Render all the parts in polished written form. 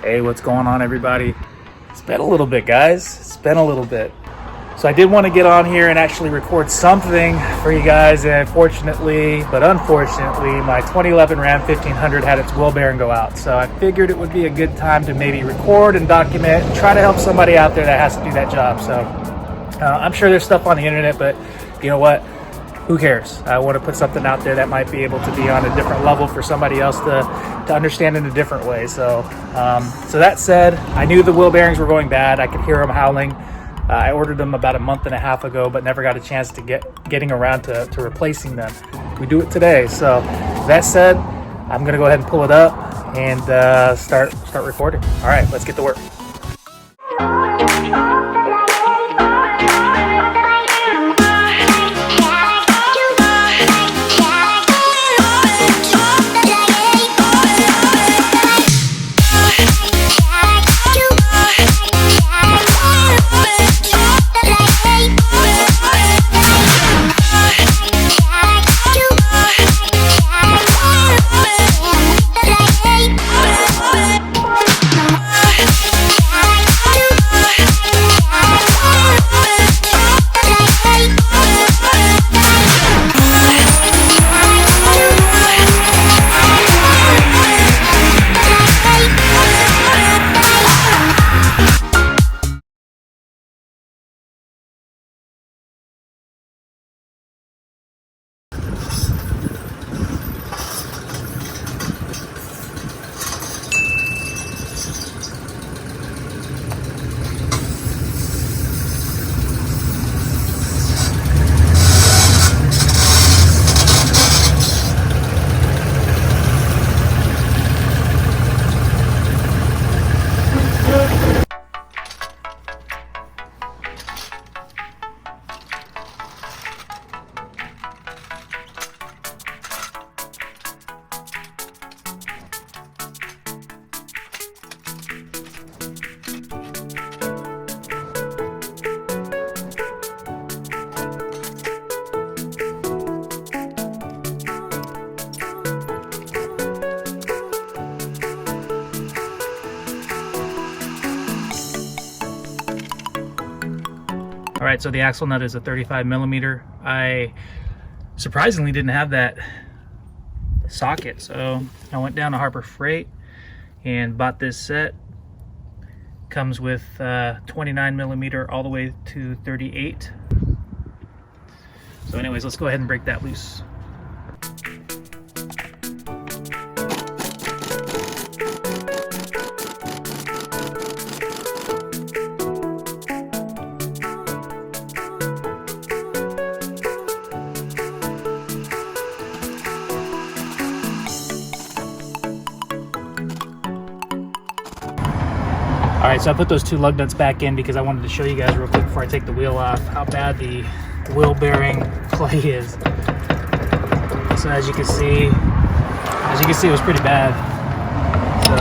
Hey, what's going on, everybody? It's been a little bit, guys. It's been a little bit. So I did want to get on here and actually record something for you guys, and unfortunately, my 2011 Ram 1500 had its wheel bearing go out. So I figured it would be a good time to maybe record and document and try to help somebody out there that has to do that job. So I'm sure there's stuff on the internet, but you know what? Who cares? I want to put something out there that might be able to be on a different level for somebody else to understand in a different way. So that said, I knew the wheel bearings were going bad. I could hear them howling. I ordered them about a month and a half ago, but never got a chance to getting around to replacing them. We do it today. So that said, I'm gonna go ahead and pull it up and start recording. All right, let's get to work. All right, so the axle nut is a 35 millimeter. I surprisingly didn't have that socket, so I went down to Harbor Freight and bought this set. Comes with 29 millimeter all the way to 38. So anyways, let's go ahead and break that loose. All right, so I put those two lug nuts back in because I wanted to show you guys real quick before I take the wheel off how bad the wheel bearing play is. So as you can see, it was pretty bad. So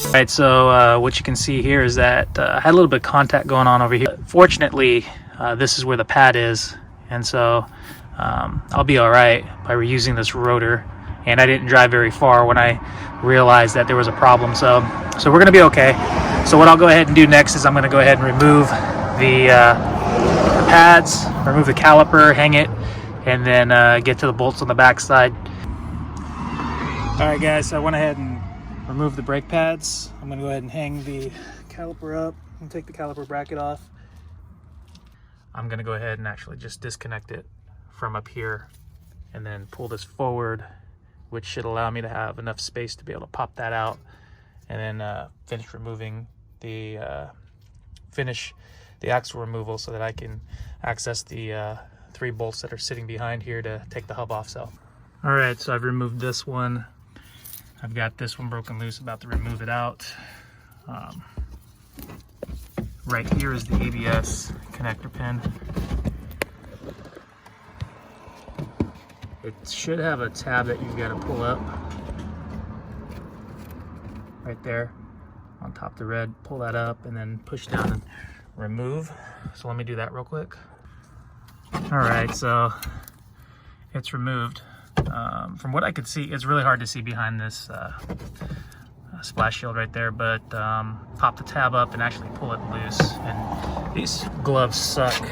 all right, so what you can see here is that I had a little bit of contact going on over here. Fortunately, this is where the pad is, and so I'll be all right by reusing this rotor. And I didn't drive very far when I realized that there was a problem, so we're gonna be okay. So what I'll go ahead and do next is I'm gonna go ahead and remove the pads, remove the caliper, hang it, and then get to the bolts on the back side. All right, guys, so I went ahead and remove the brake pads. I'm gonna go ahead and hang the caliper up and take the caliper bracket off. I'm gonna go ahead and actually just disconnect it from up here and then pull this forward, which should allow me to have enough space to be able to pop that out and then finish removing the axle removal so that I can access the 3 bolts that are sitting behind here to take the hub off. So all right, so I've removed this one. I've got this one broken loose, about to remove it out. Right here is the ABS connector pin. It should have a tab that you've got to pull up right there on top of the red. Pull that up and then push down and remove. So let me do that real quick. All right, so it's removed. From what I could see, it's really hard to see behind this splash shield right there, but pop the tab up and actually pull it loose. And these gloves suck.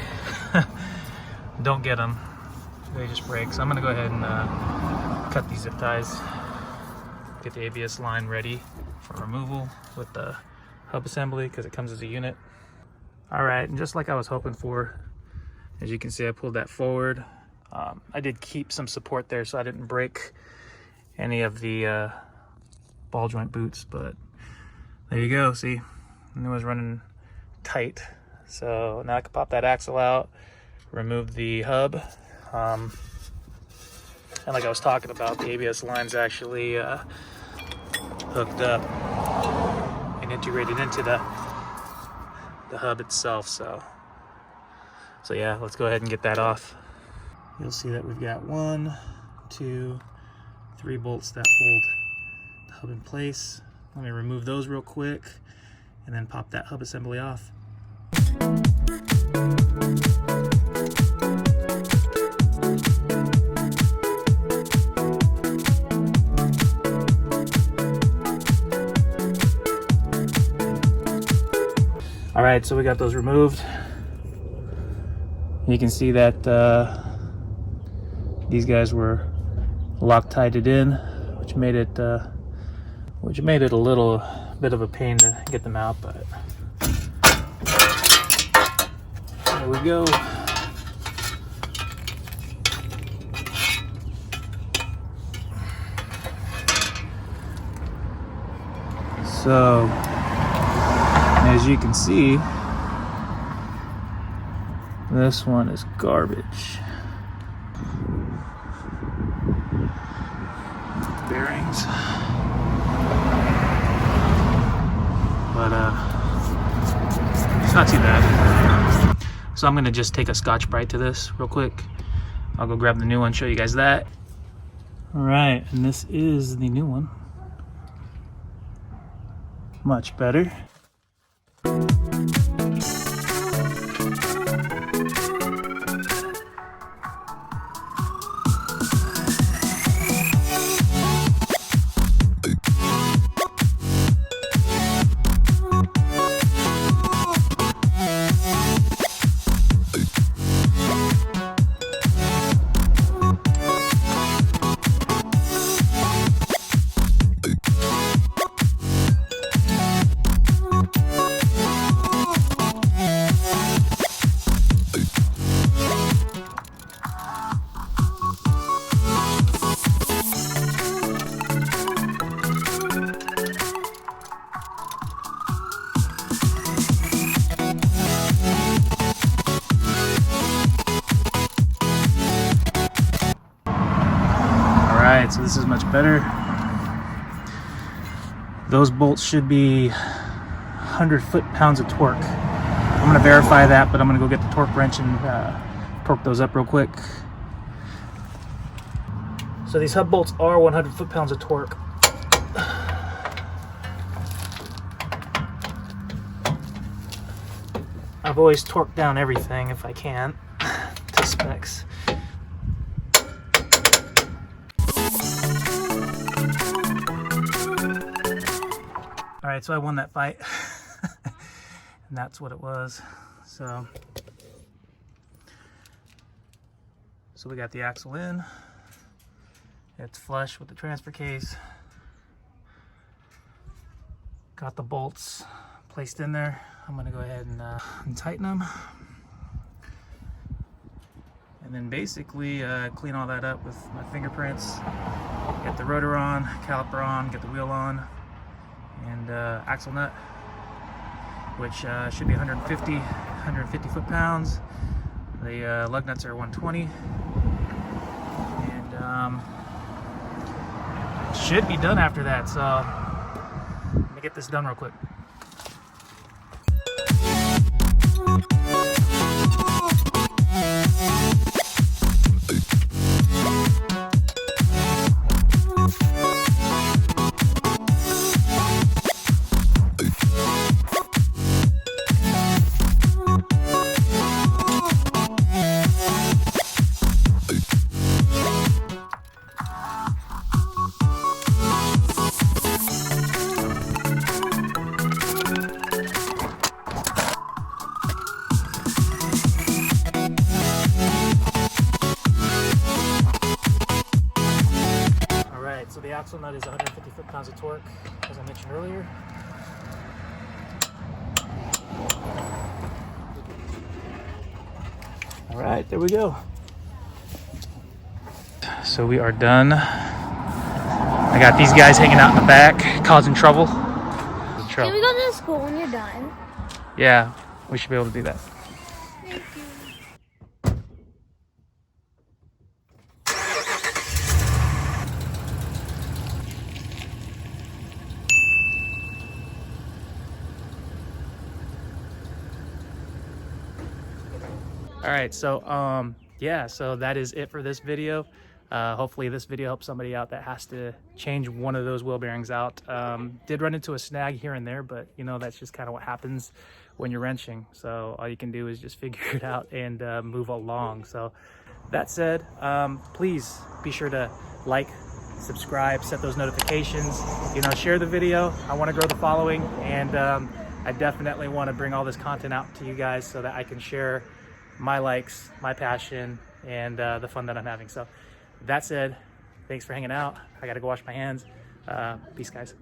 Don't get them. They just break. So I'm gonna go ahead and cut these zip ties. Get the ABS line ready for removal with the hub assembly because it comes as a unit. All right, and just like I was hoping for, as you can see, I pulled that forward. I did keep some support there so I didn't break any of the ball joint boots, but there you go. See, and it was running tight. So now I can pop that axle out, remove the hub. And like I was talking about, the ABS line's actually hooked up and integrated into the hub itself. So yeah, let's go ahead and get that off. You'll see that we've got 1, 2, 3 bolts that hold the hub in place. Let me remove those real quick and then pop that hub assembly off. All right, so we got those removed. You can see that these guys were Loctited in, which made it a little bit of a pain to get them out, but there we go. So as you can see, this one is garbage. Bearings. But it's not too bad. So I'm gonna just take a Scotch-Brite to this real quick. I'll go grab the new one, show you guys that. All right, and this is the new one. Much better. So this is much better. Those bolts should be 100 foot-pounds of torque. I'm going to verify that, but I'm going to go get the torque wrench and torque those up real quick. So these hub bolts are 100 foot-pounds of torque. I've always torqued down everything if I can to specs. All right, so I won that fight, and that's what it was. So we got the axle in. It's flush with the transfer case. Got the bolts placed in there. I'm gonna go ahead and tighten them. And then basically clean all that up with my fingerprints. Get the rotor on, caliper on, get the wheel on, and axle nut, which should be 150 foot-pounds. The lug nuts are 120, and should be done after that. So let me get this done real quick. Alright, so the axle nut is 150 foot-pounds of torque, as I mentioned earlier. Alright, there we go. So we are done. I got these guys hanging out in the back, causing trouble. Can we go to the school when you're done? Yeah, we should be able to do that. Thank you. All right, so yeah, so that is it for this video. Hopefully this video helps somebody out that has to change one of those wheel bearings out. Did run into a snag here and there, but you know, that's just kind of what happens when you're wrenching. So all you can do is just figure it out and move along. So that said, please be sure to like, subscribe, set those notifications, you know, share the video. I want to grow the following, and I definitely want to bring all this content out to you guys so that I can share my likes, my passion, and the fun that I'm having. So that said, thanks for hanging out. I gotta go wash my hands. Peace, guys.